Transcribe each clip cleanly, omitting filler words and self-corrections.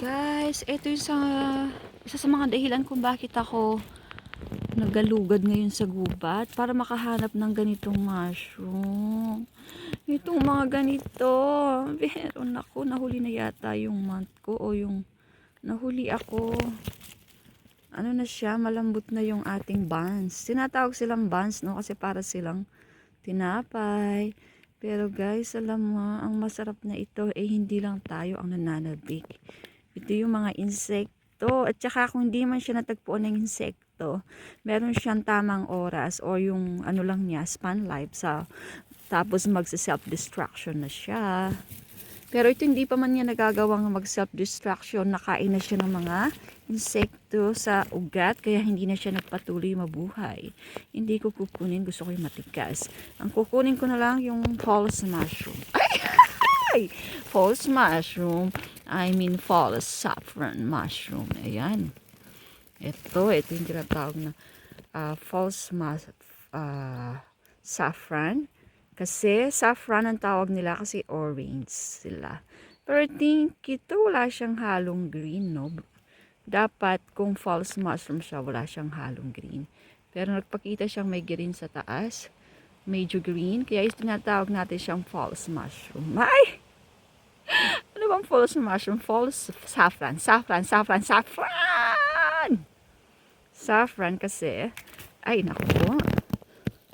Guys, ito yung isa sa mga dahilan kung bakit ako nagalugad ngayon sa gubat para makahanap ng ganitong mushroom. Itong mga ganito. Pero naku, nahuli na yata yung month ko o yung nahuli ako. Ano na siya, malambot na yung ating buns. Tinatawag silang buns, no? Kasi para silang tinapay. Pero guys, alam mo, ang masarap na ito, hindi lang tayo ang nananabik. Ito yung mga insekto. At saka kung hindi man siya natagpuan ng insekto, meron siyang tamang oras o yung ano lang niya, span life. Tapos magsa-self-destruction na siya. Pero ito hindi pa man niya nagagawang mag-self-destruction. Nakain na siya ng mga insekto sa ugat. Kaya hindi na siya nagpatuloy mabuhay. Hindi ko kukunin. Gusto ko yung matigas. Ang kukunin ko na lang yung false mushroom. Ay! False mushroom. I mean false saffron mushroom. Ayan. Ito yung tinatawag na false saffron. Kasi saffron ang tawag nila kasi orange sila. Pero I think ito wala siyang halong green, no? Dapat kung false mushroom siya, wala siyang halong green. Pero nagpakita siyang may green sa taas. Medyo green. Kaya tinatawag natin siyang false mushroom. Ay! Ano bang false mushroom? False saffron. Saffron, saffron, saffron! Saffron kasi, ay naku po.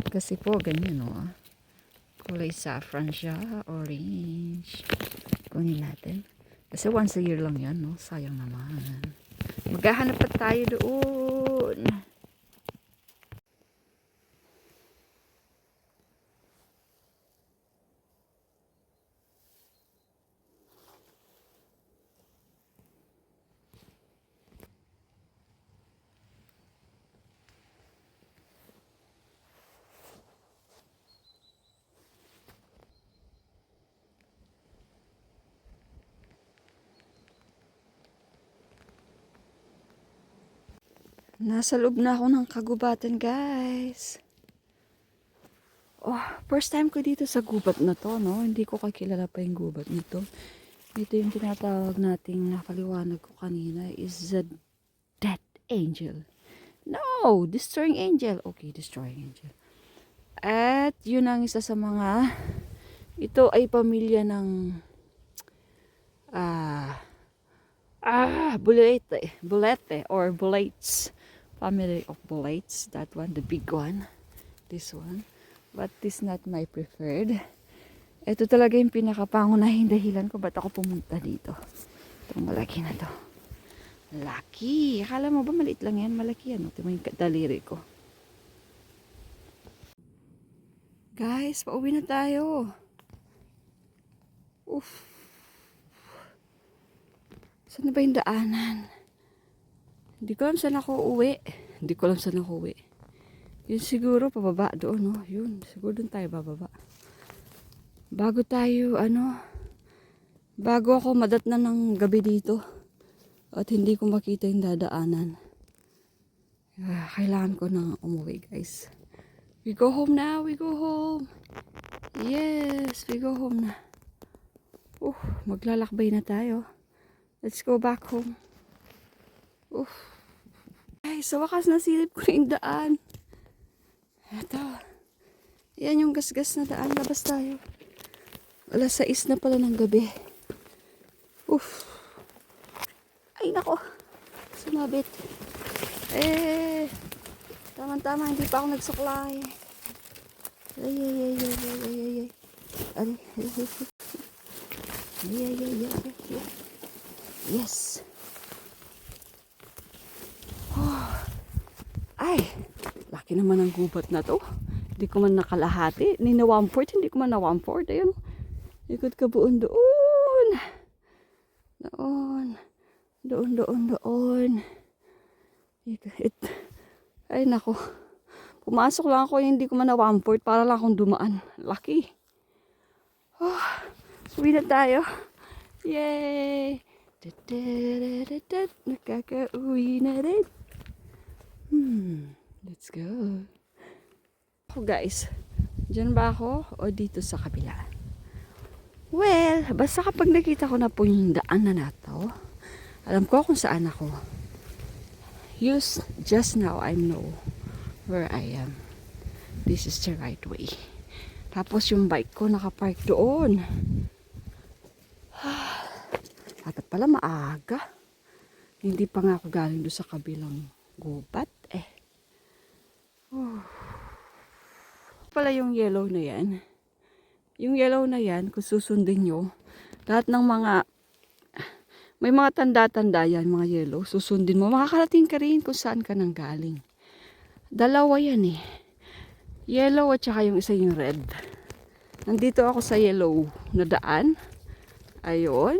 Kasi po, ganyan o. Kulay saffron siya, orange. Kunin natin. Kasi once a year lang yan, no? Sayang naman. Maghahanap pa tayo doon. Nasa loob na ako ng kagubatan, guys. Oh, first time ko dito sa gubat na to, no? Hindi ko kakilala pa yung gubat nito. Ito yung tinatawag nating nakaliwanag ko kanina is the death angel. No! Destroying angel. Okay, destroying angel. At yun ang isa sa mga ito ay pamilya ng bulete or bullates. Family of bullates. That one, the big one. This one. But this not my preferred. Ito talaga yung pinakapangunahing dahilan ko ba't ako pumunta dito. Itong malaki na to. Laki. Akala mo ba maliit lang yan? Malaki yan. Ito mo yung daliri ko. Guys, pauwi na tayo. Uff. Saan na ba yung daanan? Hindi ko alam saan ako uwi. Yun siguro pababa doon, no? Yun, siguro doon tayo bababa. Bago ako madatnan ng gabi dito. At hindi ko makita yung dadaanan. Kailangan ko na umuwi, guys. We go home now, we go home. Yes, we go home na. Maglalakbay na tayo. Let's go back home. Ay, sa wakas nasilip ko yung daan. Ito. Yan yung gasgas na daan. Labas tayo. 6:00 na pala ng gabi. Ay, nako. Sumabit. Tama-tama. Hindi pa ako nagsuklay. Ay. Yes. Ay, laki naman ang gubat na to. Hindi ko man nakalahati. Ni na 1/4, hindi ko man na 1/4. Ayun. Ikot ka buon doon. Doon. Ay, nako. Pumasok lang ako, hindi ko man na 1/4 para lang akong dumaan. Laki. Uwi na tayo. Yay! Nakaka-uwi na rin. Let's go. Guys, dyan ba ako o dito sa kabila? Well, basta kapag nakita ko na po yung daan na nato, Alam ko kung saan ako. Just now I know where I am. This is the right way. Tapos yung bike ko nakapark doon. Dapat pala maaga. Hindi pa nga ako galing doon sa kabilang gubat eh. Pala yung yellow na yan. Yung yellow na yan, kung susundin nyo, lahat ng may mga tanda-tanda yan, mga yellow, susundin mo, makakarating ka rin kung saan ka nang galing. Dalawa yan eh. Yellow at saka yung isa yung red. Nandito ako sa yellow na daan. Ayun.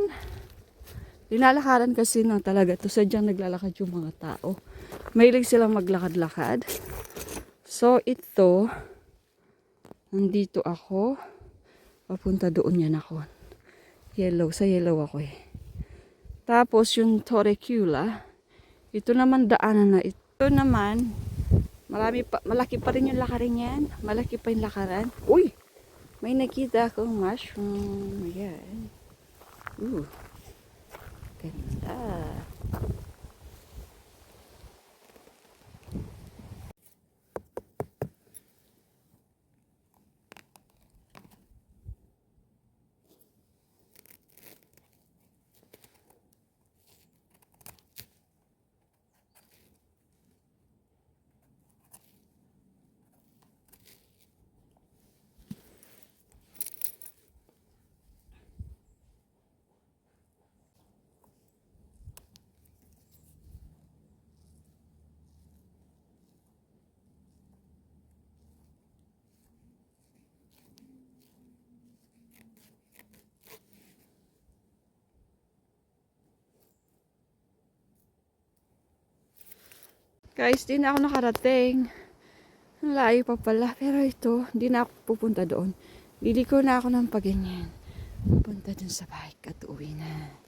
Linalakaran kasi na talaga to. Sadyang naglalakad yung mga tao. Mahilig silang maglakad-lakad. So ito, nandito ako. Papunta doon yan ako. Yellow. Sa yellow ako eh. Tapos yung Torrecula. Ito naman daanan na ito. Ito naman, malaki pa rin yung lakarin yan. Malaki pa yung lakaran. Uy! May nakita akong mushroom. Ayan. Ganda. Guys, di na ako nakarating. Ang layo pa pala. Pero ito, di na ako pupunta doon. Liliko na ako ng paganyan. Pupunta dun sa bike at uwi na.